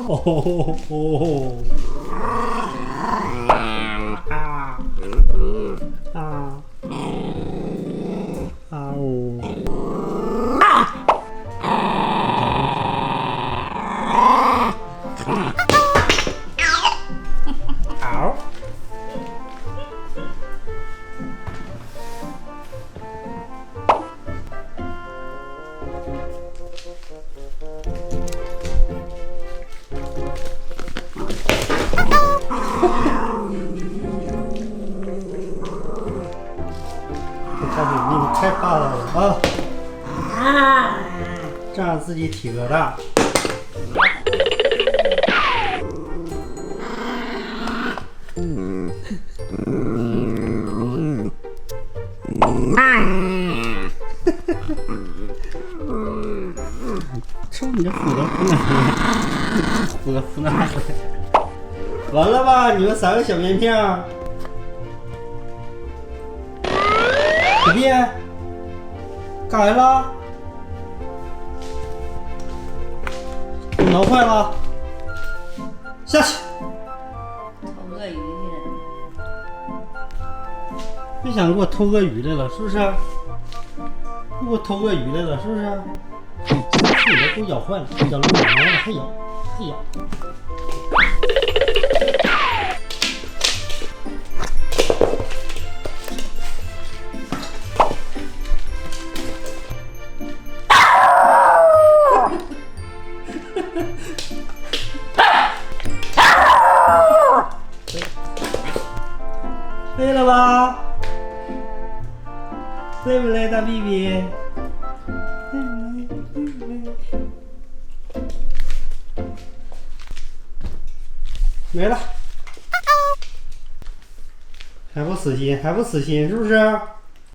哦小比你太霸道了啊！这样自己体格大。瞅你这虎的虎哪回？完了吧？你们3个小面片儿。小弟，干啥了？挠坏了，下去。偷鳄鱼去了。又想给我偷鳄鱼来了，是不是？又给我偷鳄鱼来了，是不是？你都给我咬坏了，咬了还咬。累了吧？累不累，大屁屁？没了，还不死心，是不是？